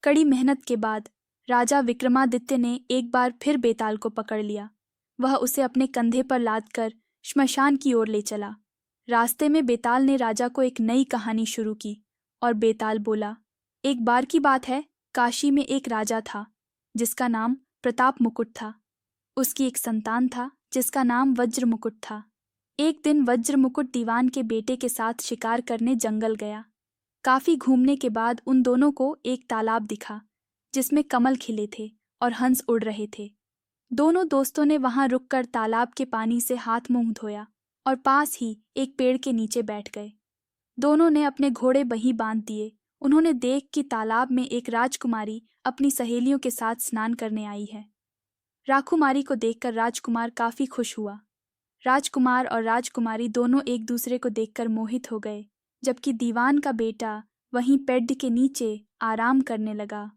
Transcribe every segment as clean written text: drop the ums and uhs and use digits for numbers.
कड़ी मेहनत के बाद राजा विक्रमादित्य ने एक बार फिर बेताल को पकड़ लिया। वह उसे अपने कंधे पर लादकर श्मशान की ओर ले चला। रास्ते में बेताल ने राजा को एक नई कहानी शुरू की और बेताल बोला, एक बार की बात है, काशी में एक राजा था जिसका नाम प्रताप मुकुट था। उसकी एक संतान था जिसका नाम वज्र मुकुट था। एक दिन वज्र मुकुट दीवान के बेटे के साथ शिकार करने जंगल गया। काफी घूमने के बाद उन दोनों को एक तालाब दिखा जिसमें कमल खिले थे और हंस उड़ रहे थे। दोनों दोस्तों ने वहां रुककर तालाब के पानी से हाथ मुंह धोया और पास ही एक पेड़ के नीचे बैठ गए। दोनों ने अपने घोड़े वहीं बांध दिए। उन्होंने देख कि तालाब में एक राजकुमारी अपनी सहेलियों के साथ स्नान करने आई है। राजकुमारी को देखकर राजकुमार काफी खुश हुआ। राजकुमार और राजकुमारी दोनों एक दूसरे को देखकर मोहित हो गए, जबकि दीवान का बेटा वहीं पेड़ के नीचे आराम करने लगा।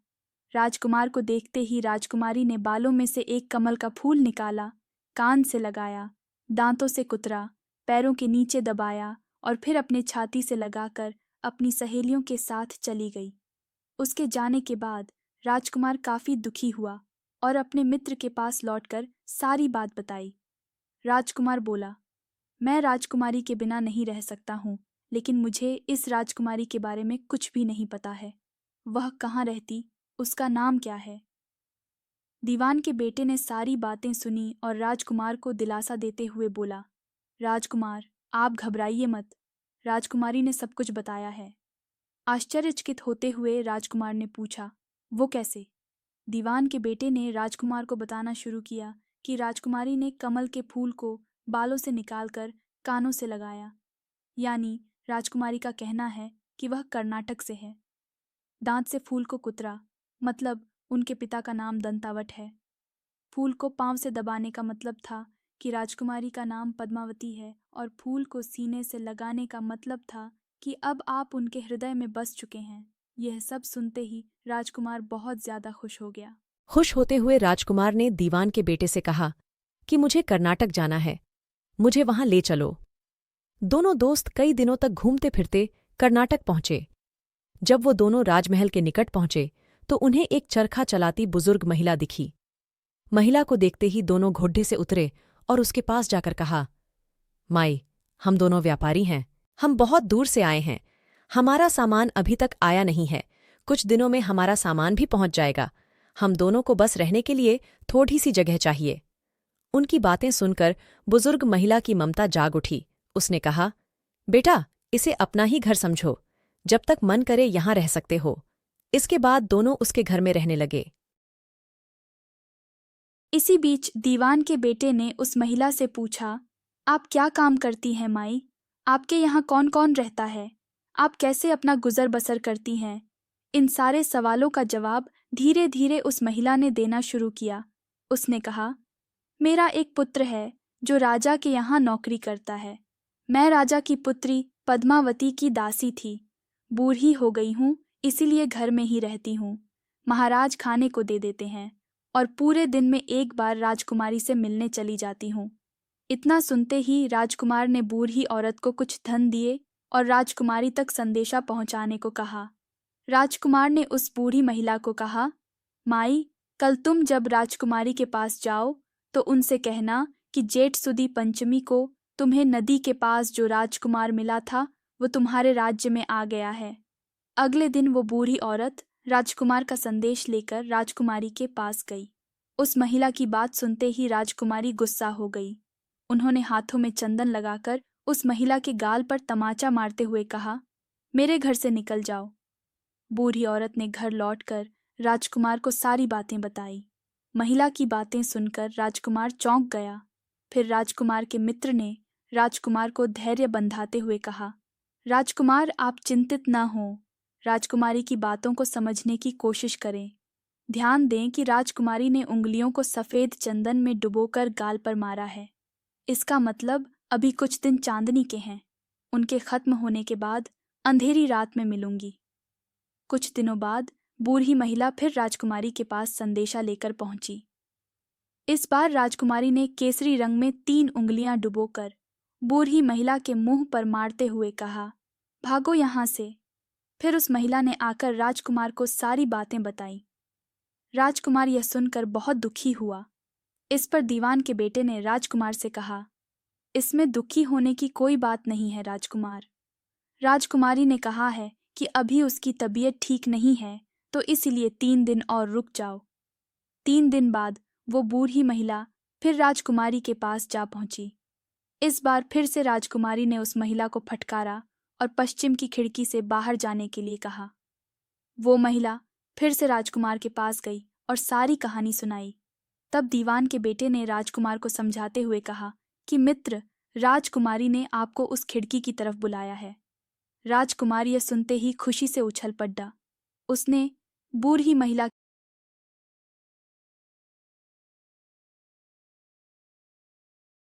राजकुमार को देखते ही राजकुमारी ने बालों में से एक कमल का फूल निकाला, कान से लगाया, दांतों से कुतरा, पैरों के नीचे दबाया और फिर अपने छाती से लगाकर अपनी सहेलियों के साथ चली गई। उसके जाने के बाद राजकुमार काफी दुखी हुआ और अपने मित्र के पास लौटकर सारी बात बताई। राजकुमार बोला, मैं राजकुमारी के बिना नहीं रह सकता हूँ, लेकिन मुझे इस राजकुमारी के बारे में कुछ भी नहीं पता है। वह कहाँ रहती, उसका नाम क्या है? दीवान के बेटे ने सारी बातें सुनी और राजकुमार को दिलासा देते हुए बोला, राजकुमार, आप घबराइए मत, राजकुमारी ने सब कुछ बताया है। आश्चर्यचकित होते हुए राजकुमार ने पूछा, वो कैसे? दीवान के बेटे ने राजकुमार को बताना शुरू किया कि राजकुमारी ने कमल के फूल को बालों से निकालकर कानों से लगाया, यानी राजकुमारी का कहना है कि वह कर्नाटक से है। दांत से फूल को कुतरा, मतलब उनके पिता का नाम दंतावट है। फूल को पांव से दबाने का मतलब था कि राजकुमारी का नाम पद्मावती है, और फूल को सीने से लगाने का मतलब था कि अब आप उनके हृदय में बस चुके हैं। यह सब सुनते ही राजकुमार बहुत ज्यादा खुश हो गया। खुश होते हुए राजकुमार ने दीवान के बेटे से कहा कि मुझे कर्नाटक जाना है, मुझे वहां ले चलो। दोनों दोस्त कई दिनों तक घूमते फिरते कर्नाटक पहुंचे। जब वो दोनों राजमहल के निकट पहुंचे तो उन्हें एक चरखा चलाती बुजुर्ग महिला दिखी। महिला को देखते ही दोनों घोड़े से उतरे और उसके पास जाकर कहा, माई, हम दोनों व्यापारी हैं, हम बहुत दूर से आए हैं, हमारा सामान अभी तक आया नहीं है, कुछ दिनों में हमारा सामान भी पहुंच जाएगा, हम दोनों को बस रहने के लिए थोड़ी सी जगह चाहिए। उनकी बातें सुनकर बुजुर्ग महिला की ममता जाग उठी। उसने कहा, बेटा, इसे अपना ही घर समझो, जब तक मन करे यहां रह सकते हो। इसके बाद दोनों उसके घर में रहने लगे। इसी बीच दीवान के बेटे ने उस महिला से पूछा, आप क्या काम करती हैं माई? आपके यहाँ कौन कौन रहता है? आप कैसे अपना गुजर बसर करती हैं? इन सारे सवालों का जवाब धीरे धीरे उस महिला ने देना शुरू किया। उसने कहा, मेरा एक पुत्र है जो राजा के यहाँ नौकरी करता है। मैं राजा की पुत्री पद्मावती की दासी थी। बूढ़ी हो गई हूँ, इसीलिए घर में ही रहती हूँ। महाराज खाने को दे देते हैं और पूरे दिन में एक बार राजकुमारी से मिलने चली जाती हूँ। इतना सुनते ही राजकुमार ने बूढ़ी औरत को कुछ धन दिए और राजकुमारी तक संदेशा पहुंचाने को कहा। राजकुमार ने उस बूढ़ी महिला को कहा, माई, कल तुम जब राजकुमारी के पास जाओ तो उनसे कहना कि जेठ सुदी पंचमी को तुम्हें नदी के पास जो राजकुमार मिला था वो तुम्हारे राज्य में आ गया है। अगले दिन वो बूढ़ी औरत राजकुमार का संदेश लेकर राजकुमारी के पास गई। उस महिला की बात सुनते ही राजकुमारी गुस्सा हो गई। उन्होंने हाथों में चंदन लगाकर उस महिला के गाल पर तमाचा मारते हुए कहा, मेरे घर से निकल जाओ। बूढ़ी औरत ने घर लौटकर राजकुमार को सारी बातें बताई। महिला की बातें सुनकर राजकुमार चौंक गया। फिर राजकुमार के मित्र ने राजकुमार को धैर्य बंधाते हुए कहा, राजकुमार, आप चिंतित न हों, राजकुमारी की बातों को समझने की कोशिश करें। ध्यान दें कि राजकुमारी ने उंगलियों को सफेद चंदन में डुबोकर गाल पर मारा है। इसका मतलब अभी कुछ दिन चांदनी के हैं। उनके खत्म होने के बाद अंधेरी रात में मिलूंगी। कुछ दिनों बाद बूढ़ी महिला फिर राजकुमारी के पास संदेशा लेकर पहुंची। इस बार राजकुमारी ने केसरी रंग में 3 उंगलियां डुबोकर बूढ़ी महिला के मुंह पर मारते हुए कहा, भागो यहां से। फिर उस महिला ने आकर राजकुमार को सारी बातें बताई। राजकुमार यह सुनकर बहुत दुखी हुआ। इस पर दीवान के बेटे ने राजकुमार से कहा, इसमें दुखी होने की कोई बात नहीं है राजकुमार। राजकुमारी ने कहा है कि अभी उसकी तबीयत ठीक नहीं है, तो इसलिए 3 दिन और रुक जाओ। 3 दिन बाद वो बूढ़ी महिला फिर राजकुमारी के पास जा पहुंची। इस बार फिर से राजकुमारी ने उस महिला को फटकारा और पश्चिम की खिड़की से बाहर जाने के लिए कहा। वो महिला फिर से राजकुमार के पास गई और सारी कहानी सुनाई। तब दीवान के बेटे ने राजकुमार को समझाते हुए कहा कि मित्र, राजकुमारी ने आपको उस खिड़की की तरफ बुलाया है। राजकुमार यह सुनते ही खुशी से उछल पड़ा। उसने बूढ़ी महिला